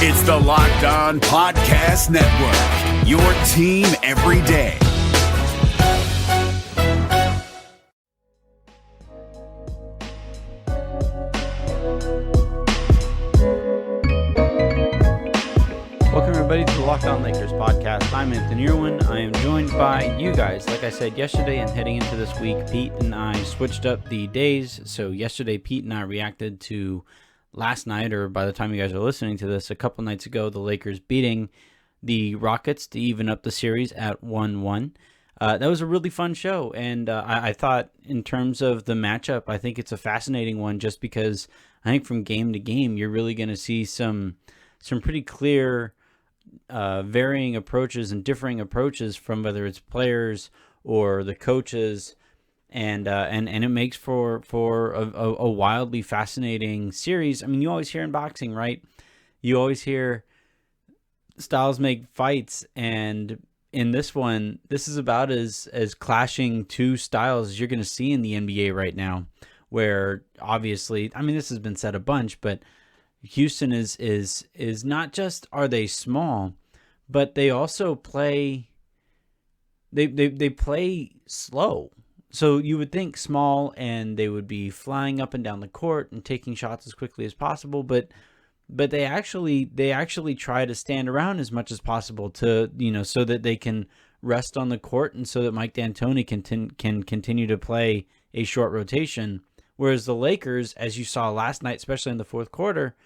It's the Locked On Podcast Network, your team every day. Welcome everybody to the Locked On Lakers podcast. I'm Anthony Irwin. I am joined by you guys. Like I said yesterday and heading into this week, Pete and I switched up the days. So yesterday, Pete and I reacted to last night, or by the time you guys are listening to this, a couple nights ago, the Lakers beating the Rockets to even up the series at 1-1. That was a really fun show, and I thought in terms of the matchup, I think it's a fascinating one just because I think from game to game, you're really going to see some pretty clear varying approaches and differing approaches from whether it's players or the coaches, and it makes for a wildly fascinating series. I mean, you always hear in boxing, right? You always hear styles make fights, and in this one, this is about as clashing two styles as you're going to see in the NBA right now, where obviously, I mean, this has been said a bunch, but Houston is not just are they small, but they also play they play slow. So you would think small and they would be flying up and down the court and taking shots as quickly as possible, but they actually try to stand around as much as possible to, so that they can rest on the court and so that Mike D'Antoni can continue to play a short rotation. Whereas the Lakers, as you saw last night, especially in the fourth quarter,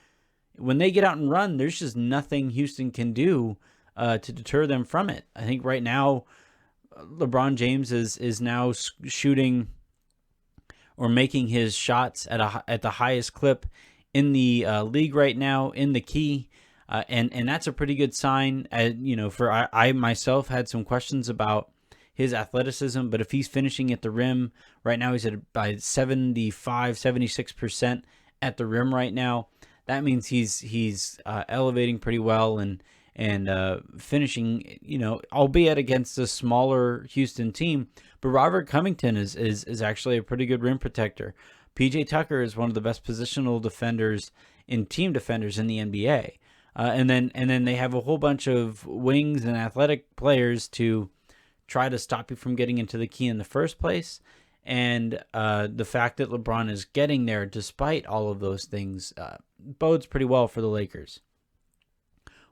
when they get out and run, there's just nothing Houston can do to deter them from it. I think right now, LeBron James is now shooting or making his shots at the highest clip in the league right now in the key, and that's a pretty good sign. I myself had some questions about his athleticism, but if he's finishing at the rim right now, he's at by 76% at the rim right now. That means he's elevating pretty well and finishing, albeit against a smaller Houston team. But Robert Covington is actually a pretty good rim protector. PJ Tucker is one of the best positional defenders in team defenders in the NBA. And then they have a whole bunch of wings and athletic players to try to stop you from getting into the key in the first place. And the fact that LeBron is getting there despite all of those things bodes pretty well for the Lakers.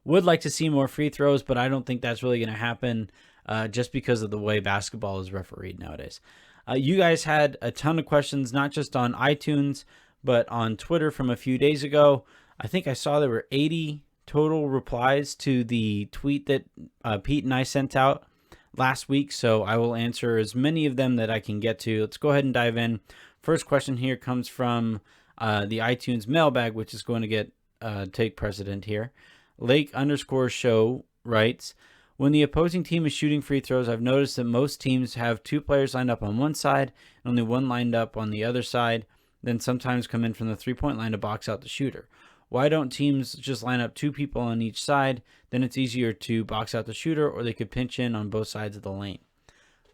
Would like to see more free throws, but I don't think that's really going to happen just because of the way basketball is refereed nowadays. You guys had a ton of questions, not just on iTunes, but on Twitter from a few days ago. I think I saw there were 80 total replies to the tweet that Pete and I sent out last week, so I will answer as many of them that I can get to. Let's go ahead and dive in. First question here comes from the iTunes mailbag, which is going to take precedent here. Lake_show writes, when the opposing team is shooting free throws, I've noticed that most teams have two players lined up on one side and only one lined up on the other side, then sometimes come in from the three-point line to box out the shooter. Why don't teams just line up two people on each side? Then it's easier to box out the shooter, or they could pinch in on both sides of the lane.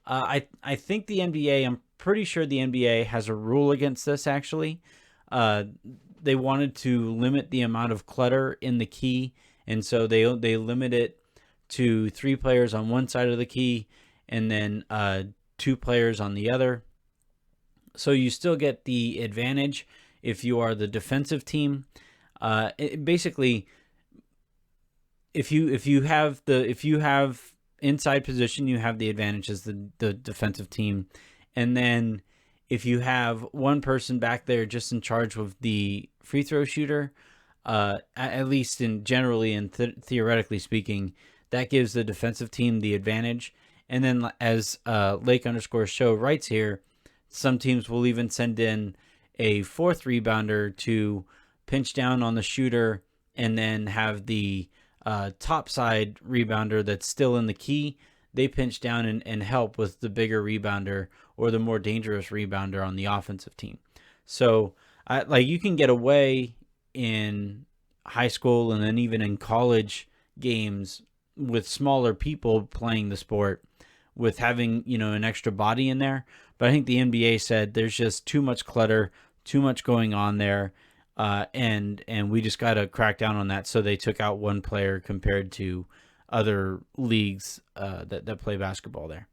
I think the NBA, I'm pretty sure the NBA has a rule against this, actually. They wanted to limit the amount of clutter in the key, and so they limit it to three players on one side of the key and then two players on the other. So you still get the advantage if you are the defensive team. Basically, if you have inside position, you have the advantage as the defensive team, and then if you have one person back there just in charge of the free throw shooter, at least generally and theoretically speaking, that gives the defensive team the advantage. And then as Lake_show writes here, some teams will even send in a fourth rebounder to pinch down on the shooter and then have the top side rebounder that's still in the key. They pinch down and help with the bigger rebounder or the more dangerous rebounder on the offensive team. So you can get away in high school and then even in college games with smaller people playing the sport with having, an extra body in there. But I think the NBA said there's just too much clutter, too much going on there. and we just got to crack down on that. So they took out one player compared to other leagues that play basketball there.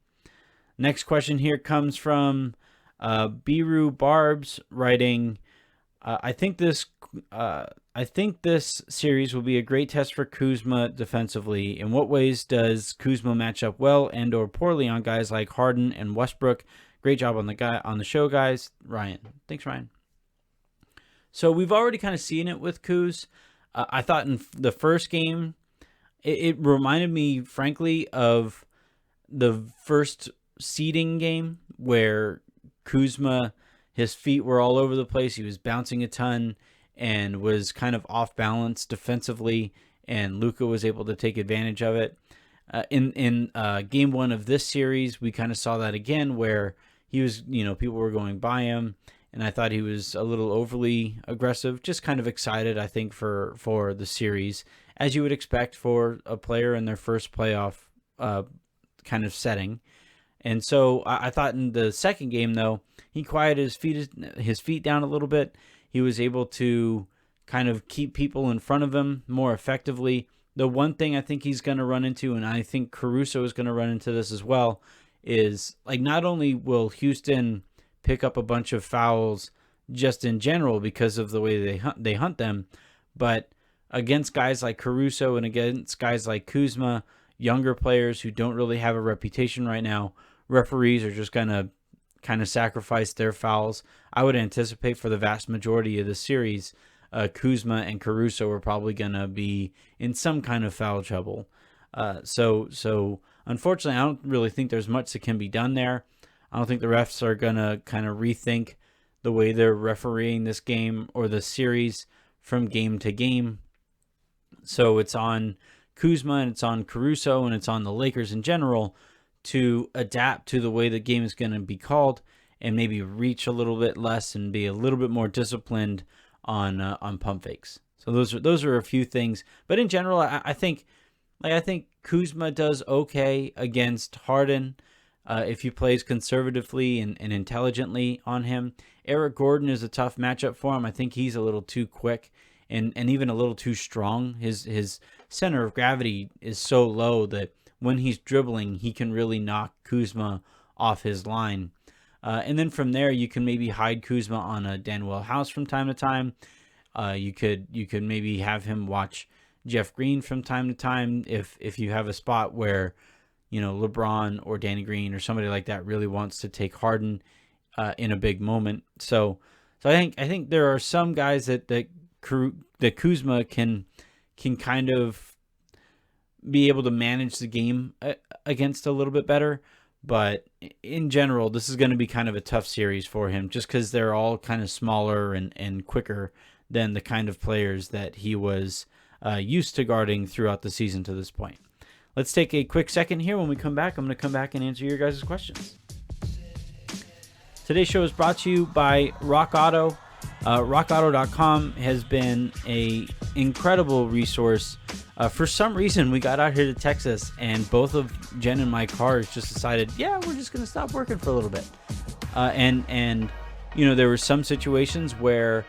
Next question here comes from Biru Barbs writing, I think this series will be a great test for Kuzma defensively. In what ways does Kuzma match up well and or poorly on guys like Harden and Westbrook? Great job on the show, guys. Ryan. Thanks, Ryan. So we've already kind of seen it with Kuz. I thought in the first game, it reminded me, frankly, of the first seeding game where Kuzma, his feet were all over the place. He was bouncing a ton and was kind of off balance defensively, and Luka was able to take advantage of it. In game one of this series, we kind of saw that again where he was, people were going by him, and I thought he was a little overly aggressive, just kind of excited, I think, for the series, as you would expect for a player in their first playoff kind of setting. And so I thought in the second game, though, he quieted his feet down a little bit. He was able to kind of keep people in front of him more effectively. The one thing I think he's going to run into, and I think Caruso is going to run into this as well, is like not only will Houston pick up a bunch of fouls just in general because of the way they hunt them, but against guys like Caruso and against guys like Kuzma, younger players who don't really have a reputation right now, referees are just going to kind of sacrifice their fouls. I would anticipate for the vast majority of the series, Kuzma and Caruso are probably going to be in some kind of foul trouble. So unfortunately, I don't really think there's much that can be done there. I don't think the refs are going to kind of rethink the way they're refereeing this game or the series from game to game. So it's on Kuzma and it's on Caruso and it's on the Lakers in general to adapt to the way the game is going to be called and maybe reach a little bit less and be a little bit more disciplined on pump fakes. So those are a few things, but in general, I think Kuzma does okay against Harden if he plays conservatively and intelligently on him. Eric Gordon is a tough matchup for him. I think he's a little too quick and even a little too strong. His center of gravity is so low that when he's dribbling, he can really knock Kuzma off his line. And then from there, you can maybe hide Kuzma on a Danuel House from time to time. You could maybe have him watch Jeff Green from time to time if you have a spot where, LeBron or Danny Green or somebody like that really wants to take Harden in a big moment. So I think there are some guys that Kuzma can kind of be able to manage the game against a little bit better. But in general, this is going to be kind of a tough series for him just because they're all kind of smaller and quicker than the kind of players that he was used to guarding throughout the season to this point. Let's take a quick second here. When we come back, I'm going to come back and answer your guys' questions. Today's show is brought to you by Rock Auto. RockAuto.com has been an incredible resource. For some reason, we got out here to Texas, and both of Jen and my cars just decided, we're just going to stop working for a little bit. And there were some situations where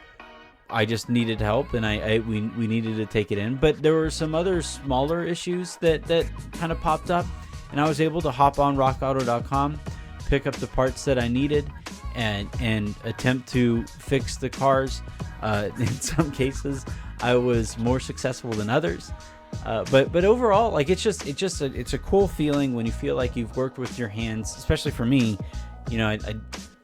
I just needed help, and we needed to take it in. But there were some other smaller issues that kind of popped up, and I was able to hop on RockAuto.com, pick up the parts that I needed, and attempt to fix the cars. In some cases, I was more successful than others. But overall, like it's a cool feeling when you feel like you've worked with your hands, especially for me. I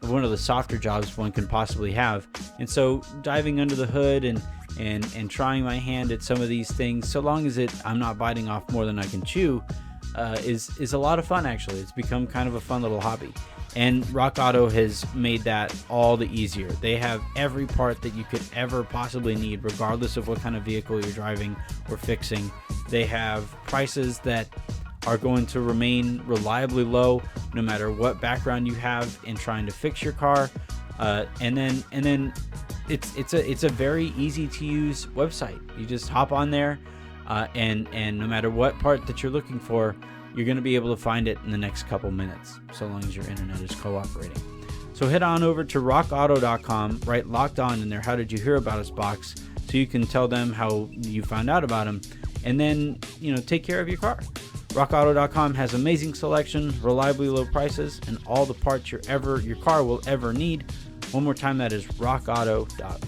one of the softer jobs one can possibly have, and so diving under the hood and trying my hand at some of these things, so long as I'm not biting off more than I can chew, is a lot of fun. Actually, it's become kind of a fun little hobby. And Rock Auto has made that all the easier. They have every part that you could ever possibly need, regardless of what kind of vehicle you're driving or fixing. They have prices that are going to remain reliably low, no matter what background you have in trying to fix your car. And then it's a very easy to use website. You just hop on there, and no matter what part that you're looking for, you're going to be able to find it in the next couple minutes, so long as your internet is cooperating. So head on over to rockauto.com, write Locked On in their How Did You Hear About Us box so you can tell them how you found out about them, and then, take care of your car. RockAuto.com has amazing selection, reliably low prices, and all the parts your car will ever need. One more time, that is RockAuto.com.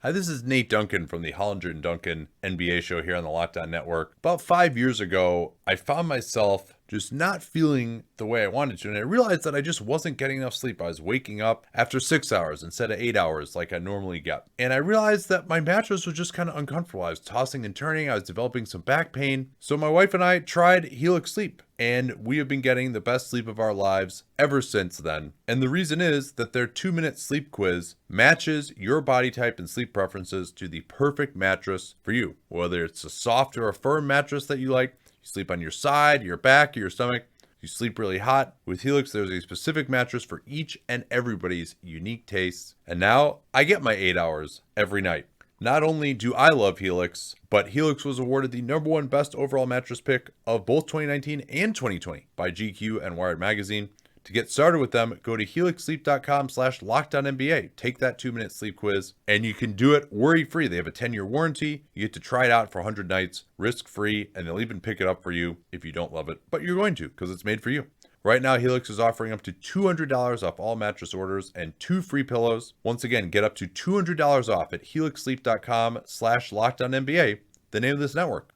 Hi, this is Nate Duncan from the Hollinger and Duncan NBA show here on the Locked On Network. About 5 years ago, I found myself just not feeling the way I wanted to, and I realized that I just wasn't getting enough sleep. I was waking up after 6 hours instead of 8 hours like I normally get. And I realized that my mattress was just kind of uncomfortable. I was tossing and turning. I was developing some back pain. So my wife and I tried Helix Sleep, and we have been getting the best sleep of our lives ever since then. And the reason is that their 2-minute sleep quiz matches your body type and sleep preferences to the perfect mattress for you. Whether it's a soft or a firm mattress that you like, you sleep on your side, your back, or your stomach, you sleep really hot. With Helix, there's a specific mattress for each and everybody's unique tastes. And now I get my 8 hours every night. Not only do I love Helix, but Helix was awarded the #1 best overall mattress pick of both 2019 and 2020 by GQ and Wired Magazine. To get started with them, go to helixsleep.com/lockedonnba. Take that 2-minute sleep quiz, and you can do it worry-free. They have a 10-year warranty. You get to try it out for 100 nights, risk-free, and they'll even pick it up for you if you don't love it. But you're going to, because it's made for you. Right now, Helix is offering up to $200 off all mattress orders and 2 free pillows. Once again, get up to $200 off at helixsleep.com/lockedonnba, the name of this network.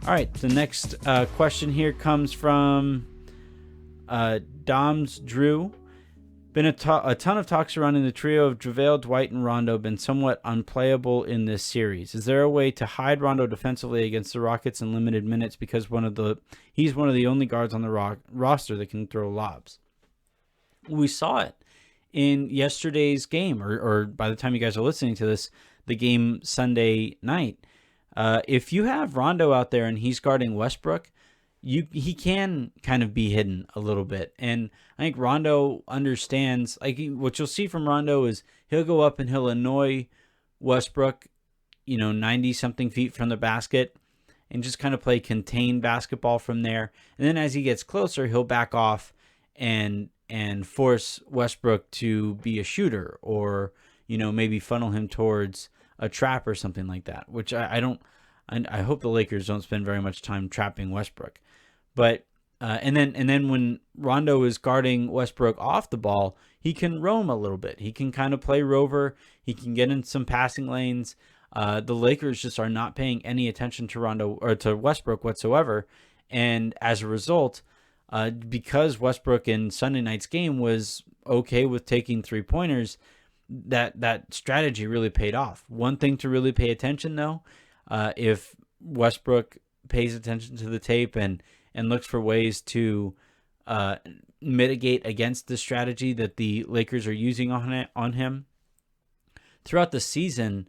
All right, the next question here comes from Doms Drew. Been a ton of talk surrounding the trio of JaVale, Dwight, and Rondo been somewhat unplayable in this series. Is there a way to hide Rondo defensively against the Rockets in limited minutes because he's one of the only guards on the roster that can throw lobs? We saw it in yesterday's game, or by the time you guys are listening to this, the game Sunday night. If you have Rondo out there and he's guarding Westbrook, he can kind of be hidden a little bit. And I think Rondo understands, what you'll see from Rondo is he'll go up and he'll annoy Westbrook, 90 something feet from the basket and just kind of play contained basketball from there. And then as he gets closer, he'll back off and force Westbrook to be a shooter, or, maybe funnel him towards a trap or something like that, which I hope the Lakers don't spend very much time trapping Westbrook. But and then when Rondo is guarding Westbrook off the ball, he can roam a little bit. He can kind of play rover. He can get in some passing lanes. The Lakers just are not paying any attention to Rondo or to Westbrook whatsoever. And as a result, because Westbrook in Sunday night's game was okay with taking 3-pointers, that strategy really paid off. One thing to really pay attention, though, if Westbrook pays attention to the tape and looks for ways to mitigate against the strategy that the Lakers are using on him throughout the season,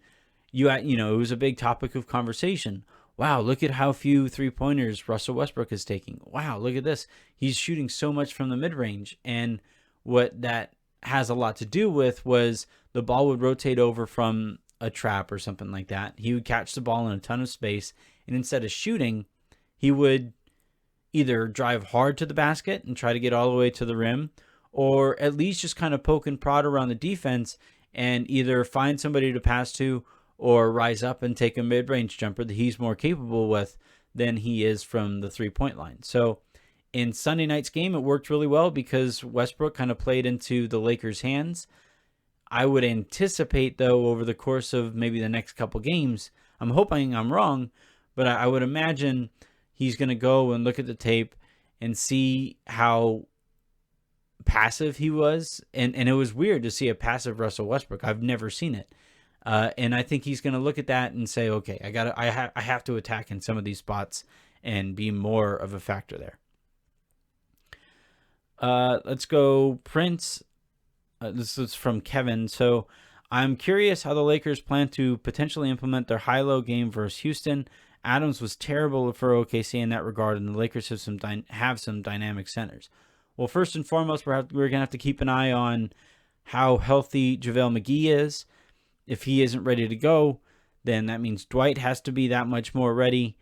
it was a big topic of conversation. Wow, look at how few 3-pointers Russell Westbrook is taking. Wow, look at this. He's shooting so much from the mid-range. And what that has a lot to do with was the ball would rotate over from a trap or something like that. He would catch the ball in a ton of space, and instead of shooting, he would either drive hard to the basket and try to get all the way to the rim, or at least just kind of poke and prod around the defense and either find somebody to pass to or rise up and take a mid-range jumper that he's more capable with than he is from the 3-point line. So in Sunday night's game, it worked really well because Westbrook kind of played into the Lakers' hands. I would anticipate, though, over the course of maybe the next couple games, I'm hoping I'm wrong, but I would imagine he's going to go and look at the tape and see how passive he was. And it was weird to see a passive Russell Westbrook. I've never seen it. And I think he's going to look at that and say, okay, I have to attack in some of these spots and be more of a factor there. Let's go Prince. This is from Kevin. So I'm curious how the Lakers plan to potentially implement their high-low game versus Houston. Adams was terrible for OKC in that regard, and the Lakers have some dynamic centers. Well, first and foremost, we're going to have to keep an eye on how healthy JaVale McGee is. If he isn't ready to go, then that means Dwight has to be that much more ready.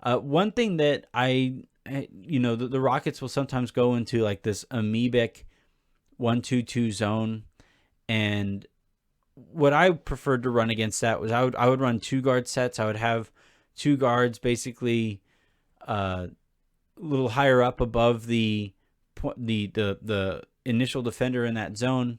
One thing that the Rockets will sometimes go into like this amoebic 1-2-2 zone. And what I preferred to run against that was I would run 2-guard sets. I would have 2 guards basically a little higher up above the initial defender in that zone,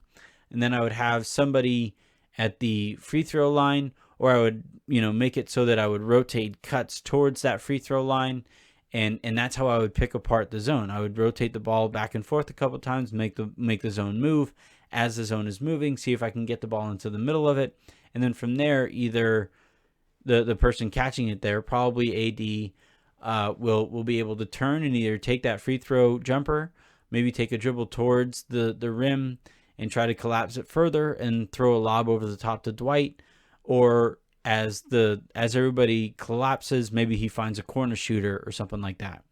and then I would have somebody at the free throw line, or I would make it so that I would rotate cuts towards that free throw line, and that's how I would pick apart the zone. I would rotate the ball back and forth a couple times, make the zone move. As the zone is moving, see if I can get the ball into the middle of it, and then from there, either the person catching it there, probably AD, will be able to turn and either take that free throw jumper, maybe take a dribble towards the rim and try to collapse it further and throw a lob over the top to Dwight, or as everybody collapses, maybe he finds a corner shooter or something like that.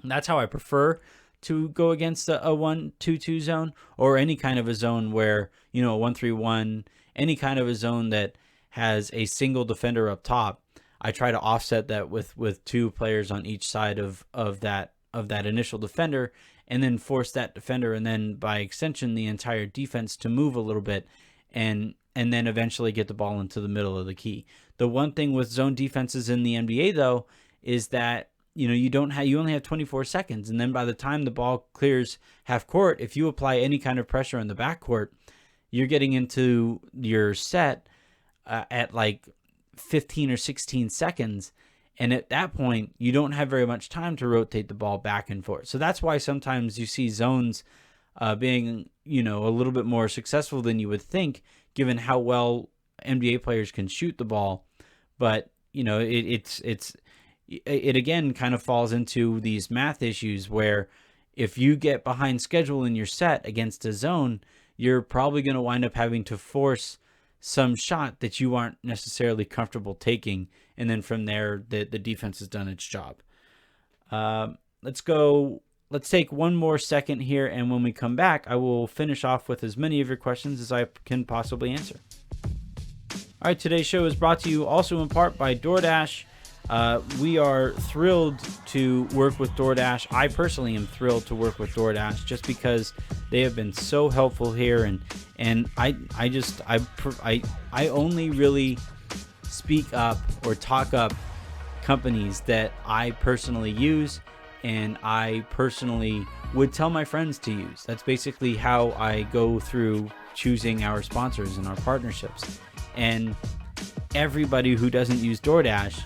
And that's how I prefer to go against a 1-2-2 zone, or any kind of a zone where, a 1-3-1, any kind of a zone that has a single defender up top. I try to offset that with 2 players on each side of that initial defender, and then force that defender, and then by extension the entire defense, to move a little bit, and then eventually get the ball into the middle of the key. The one thing with zone defenses in the NBA though is that you only have 24 seconds, and then by the time the ball clears half court, if you apply any kind of pressure in the backcourt, you're getting into your set at like 15 or 16 seconds. And at that point, you don't have very much time to rotate the ball back and forth. So that's why sometimes you see zones being, a little bit more successful than you would think, given how well NBA players can shoot the ball. But, it again kind of falls into these math issues where if you get behind schedule in your set against a zone, you're probably going to wind up having to force some shot that you aren't necessarily comfortable taking, and then from there the defense has done its job. Let's take one more second here, and when we come back, I will finish off with as many of your questions as I can possibly answer. All right, today's show is brought to you also in part by DoorDash. We are thrilled to work with DoorDash. I personally am thrilled to work with DoorDash just because they have been so helpful here, and I only really speak up or talk up companies that I personally use and I personally would tell my friends to use. That's basically how I go through choosing our sponsors and our partnerships. And everybody who doesn't use DoorDash,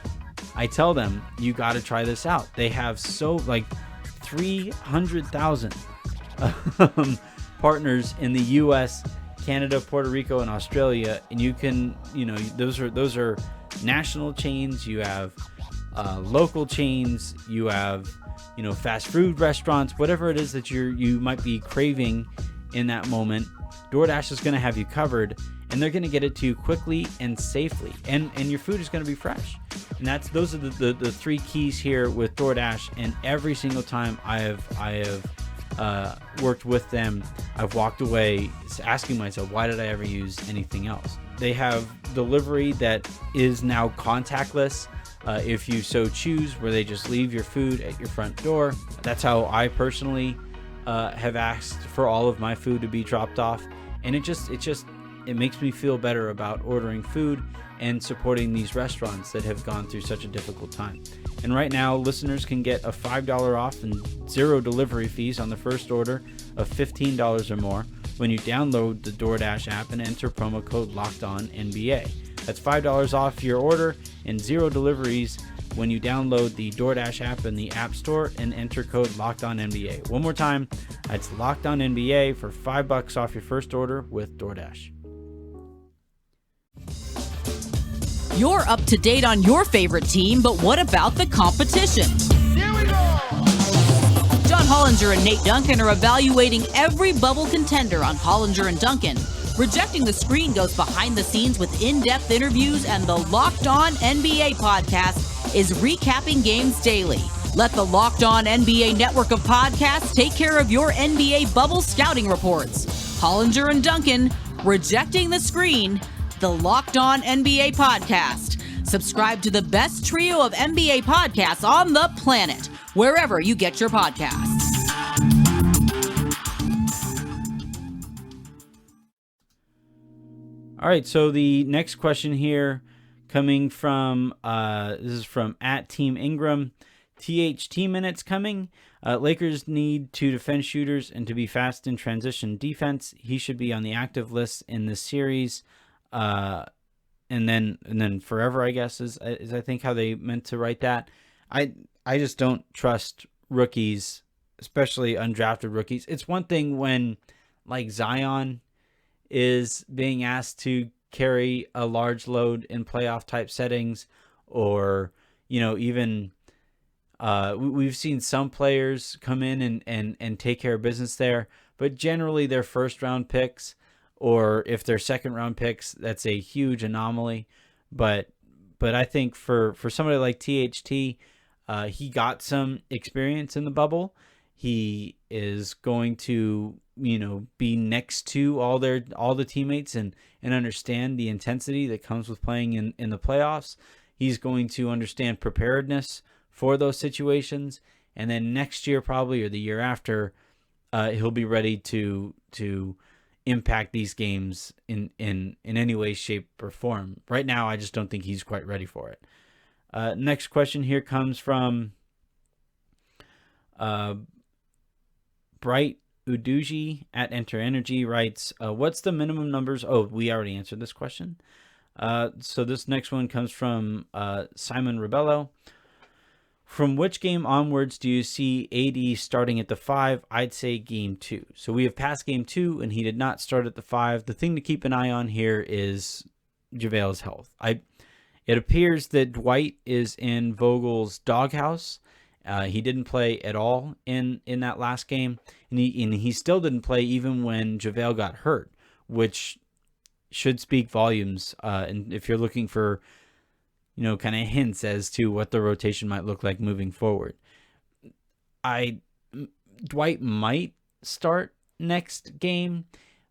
I tell them, you got to try this out. They have 300,000 partners in the US, Canada, Puerto Rico, and Australia. And you can, those are national chains. You have local chains. You have, fast food restaurants, whatever it is that you might be craving in that moment. DoorDash is going to have you covered, and they're going to get it to you quickly and safely, and your food is going to be fresh. And those are the 3 keys here with DoorDash. And every single time I have worked with them, I've walked away asking myself, why did I ever use anything else? They have delivery that is now contactless, if you so choose, where they just leave your food at your front door. That's how I personally have asked for all of my food to be dropped off, and it makes me feel better about ordering food and supporting these restaurants that have gone through such a difficult time. And right now, listeners can get a $5 off and 0 delivery fees on the first order of $15 or more when you download the DoorDash app and enter promo code LOCKEDONNBA. That's $5 off your order and 0 deliveries when you download the DoorDash app in the App Store and enter code LOCKEDONNBA. One more time, that's LOCKEDONNBA for $5 off your first order with DoorDash. You're up to date on your favorite team, but what about the competition? Here we go! John Hollinger and Nate Duncan are evaluating every bubble contender on Hollinger and Duncan. Rejecting the Screen goes behind the scenes with in-depth interviews, and the Locked On NBA podcast is recapping games daily. Let the Locked On NBA network of podcasts take care of your NBA bubble scouting reports. Hollinger and Duncan, Rejecting the Screen, the Locked On NBA podcast. Subscribe to the best trio of NBA podcasts on the planet, wherever you get your podcasts. All right, so the next question here coming from, this is from @Team Ingram. THT minutes coming. Lakers need to defend shooters and to be fast in transition defense. He should be on the active list in this series. And then forever, I guess, is I think how they meant to write that. I just don't trust rookies, especially undrafted rookies. It's one thing when like Zion is being asked to carry a large load in playoff type settings, or, even we've seen some players come in and take care of business there, but generally they're first round picks, or if they're second round picks, that's a huge anomaly. But I think for somebody like THT, he got some experience in the bubble. He is going to, be next to all the teammates and understand the intensity that comes with playing in the playoffs. He's going to understand preparedness for those situations. And then next year, probably, or the year after, he'll be ready to impact these games in any way, shape, or form. Right now, I just don't think he's quite ready for it. Next question here comes from Bright Uduji @EnterEnergy writes, what's the minimum numbers? Oh, we already answered this question. So this next one comes from Simon Rebello. From which game onwards do you see AD starting at the 5? I'd say game 2. So we have passed game 2, and he did not start at the 5. The thing to keep an eye on here is JaVale's health. It appears that Dwight is in Vogel's doghouse. He didn't play at all in that last game, and he still didn't play even when JaVale got hurt, which should speak volumes. And if you're looking for, kind of hints as to what the rotation might look like moving forward, Dwight might start next game,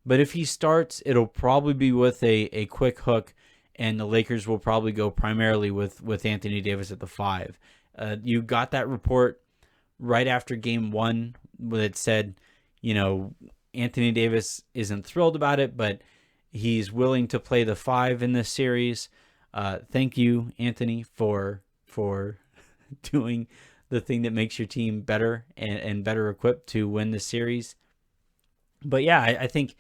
but if he starts, it'll probably be with a quick hook, and the Lakers will probably go primarily with Anthony Davis at the 5. You got that report right after game 1 that said, Anthony Davis isn't thrilled about it, but he's willing to play the 5 in this series. Thank you, Anthony, for doing the thing that makes your team better and better equipped to win the series. But yeah, I think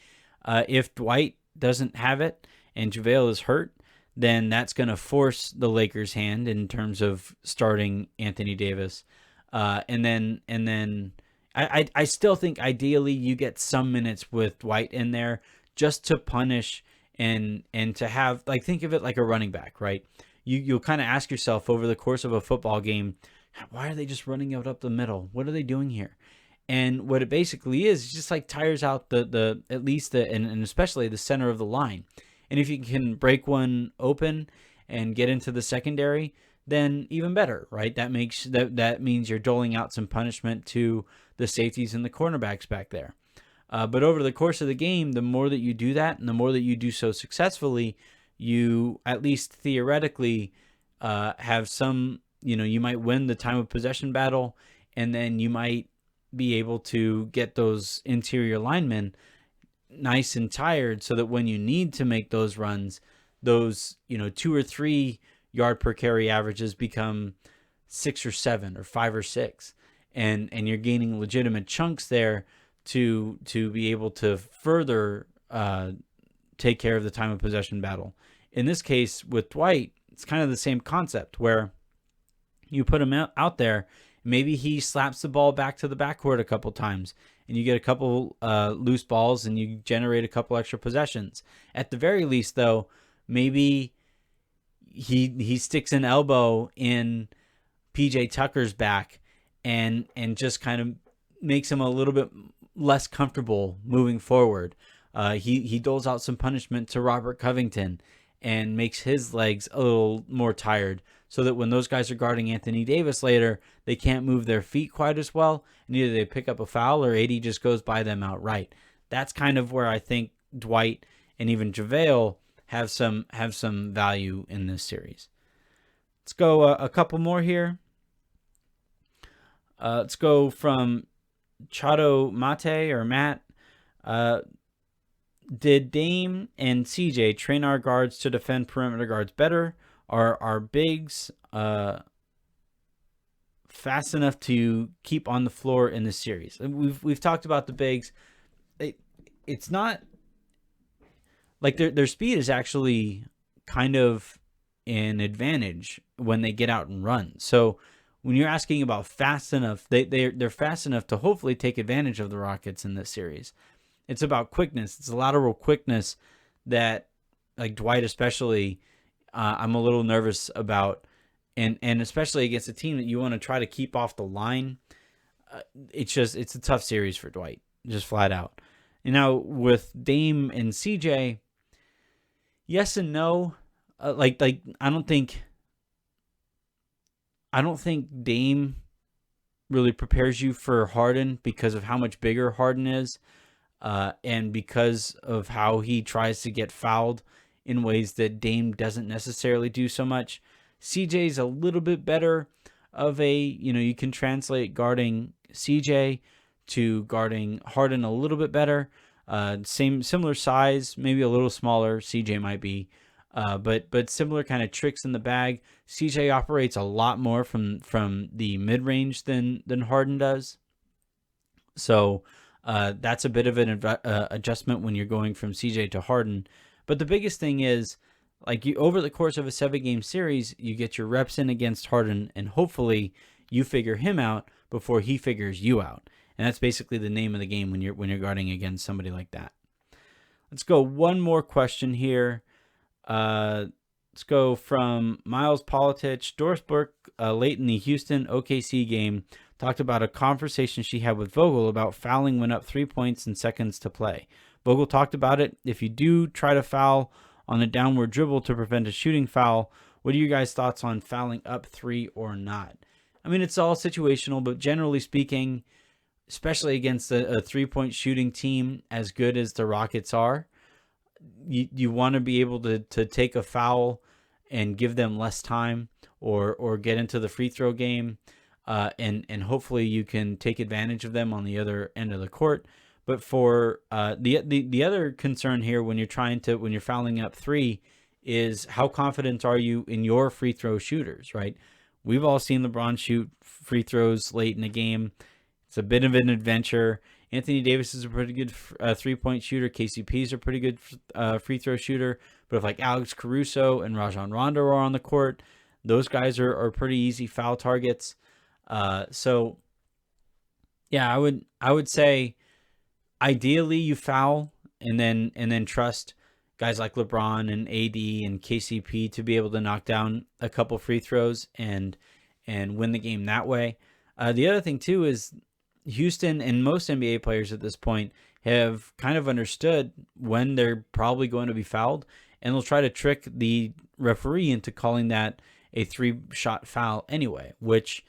if Dwight doesn't have it and JaVale is hurt, then that's going to force the Lakers' hand in terms of starting Anthony Davis. And then I still think ideally you get some minutes with Dwight in there just to punish and to have, like, think of it like a running back, right? You'll kind of ask yourself over the course of a football game, why are they just running out up the middle? What are they doing here? And what it basically is just like tires out the at least and especially the center of the line. And if you can break one open and get into the secondary, then even better, right? That means you're doling out some punishment to the safeties and the cornerbacks back there. But over the course of the game, the more that you do that and the more that you do so successfully, you at least theoretically have some, you might win the time of possession battle, and then you might be able to get those interior linemen nice and tired so that when you need to make those runs, those 2 or 3 yard per carry averages become 6 or 7 or 5 or 6, and you're gaining legitimate chunks there to be able to further take care of the time of possession battle. In this case with Dwight, it's kind of the same concept where you put him out there, maybe he slaps the ball back to the backcourt a couple times, and you get a couple loose balls and you generate a couple extra possessions. At the very least, though, maybe he sticks an elbow in PJ Tucker's back and just kind of makes him a little bit less comfortable moving forward. He doles out some punishment to Robert Covington and makes his legs a little more tired, so that when those guys are guarding Anthony Davis later, they can't move their feet quite as well, and either they pick up a foul or AD just goes by them outright. That's kind of where I think Dwight and even JaVale have some value in this series. Let's go a couple more here. Let's go from Chato Mate or Matt. did Dame and CJ train our guards to defend perimeter guards better? Are our bigs fast enough to keep on the floor in this series? We've talked about the bigs. It's not like their speed is actually kind of an advantage when they get out and run. So when you're asking about fast enough, they're fast enough to hopefully take advantage of the Rockets in this series. It's about quickness. It's a lateral quickness that, like Dwight especially, I'm a little nervous about, and especially against a team that you want to try to keep off the line. It's a tough series for Dwight, just flat out. And now with Dame and CJ, yes and no. Like I don't think Dame really prepares you for Harden because of how much bigger Harden is, and because of how he tries to get fouled in ways that Dame doesn't necessarily do so much. CJ's a little bit better of a, you can translate guarding CJ to guarding Harden a little bit better. Similar size, maybe a little smaller. CJ might be. But similar kind of tricks in the bag. CJ operates a lot more from the mid-range than Harden does. So that's a bit of an adjustment when you're going from CJ to Harden. But the biggest thing is, like, over the course of a 7-game series, you get your reps in against Harden, and hopefully you figure him out before he figures you out. And that's basically the name of the game when you're guarding against somebody like that. Let's go one more question here. Let's go from Miles Politich. Doris Burke, late in the Houston OKC game, talked about a conversation she had with Vogel about fouling when up 3 points and seconds to play. Vogel talked about it. If you do try to foul on a downward dribble to prevent a shooting foul, what are you guys' thoughts on fouling up 3 or not? I mean, it's all situational, but generally speaking, especially against a 3-point shooting team as good as the Rockets are, you want to be able to take a foul and give them less time, or get into the free throw game, and hopefully you can take advantage of them on the other end of the court. But for the other concern here when you're fouling up 3 is how confident are you in your free throw shooters, right? We've all seen LeBron shoot free throws late in the game. It's a bit of an adventure. Anthony Davis is a pretty good 3-point shooter. KCP is a pretty good free throw shooter. But if like Alex Caruso and Rajon Rondo are on the court, those guys are pretty easy foul targets. So yeah, I would say ideally you foul and then trust guys like LeBron and AD and KCP to be able to knock down a couple free throws and win the game that way. The other thing too is Houston and most NBA players at this point have kind of understood when they're probably going to be fouled, and they'll try to trick the referee into calling that a 3-shot foul anyway, which,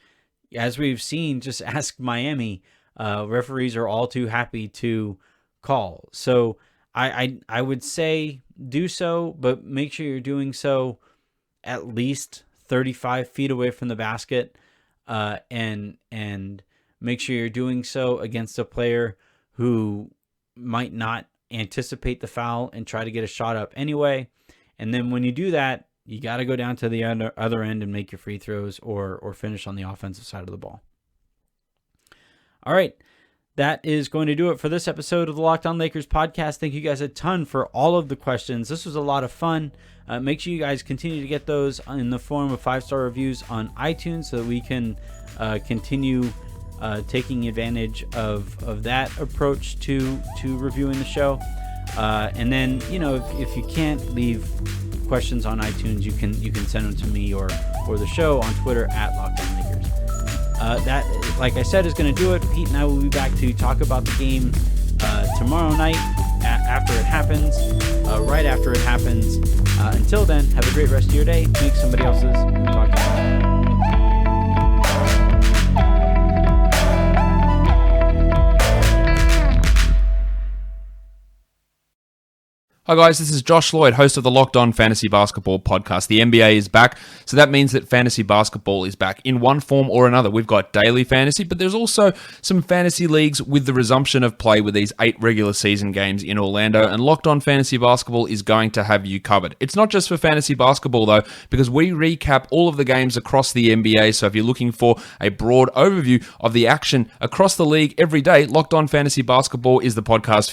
as we've seen, just ask Miami, referees are all too happy to call. So I would say do so, but make sure you're doing so at least 35 feet away from the basket, and make sure you're doing so against a player who might not anticipate the foul and try to get a shot up anyway. And then when you do that, you got to go down to the other end and make your free throws or finish on the offensive side of the ball. All right. That is going to do it for this episode of the Locked On Lakers podcast. Thank you guys a ton for all of the questions. This was a lot of fun. Make sure you guys continue to get those in the form of 5-star reviews on iTunes so that we can continue taking advantage of that approach to reviewing the show. And then, if you can't leave questions on iTunes, you can send them to me or the show on Twitter at Locked On Lakers. That, like I said, is going to do it. Pete and I will be back to talk about the game tomorrow night after it happens, right after it happens. Until then, have a great rest of your day. Make somebody else's. We'll talk to you tomorrow. Hi guys, this is Josh Lloyd, host of the Locked On Fantasy Basketball podcast. The NBA is back, so that means that fantasy basketball is back in one form or another. We've got daily fantasy, but there's also some fantasy leagues with the resumption of play with these 8 regular season games in Orlando, and Locked On Fantasy Basketball is going to have you covered. It's not just for fantasy basketball though, because we recap all of the games across the NBA, so if you're looking for a broad overview of the action across the league every day, Locked On Fantasy Basketball is the podcast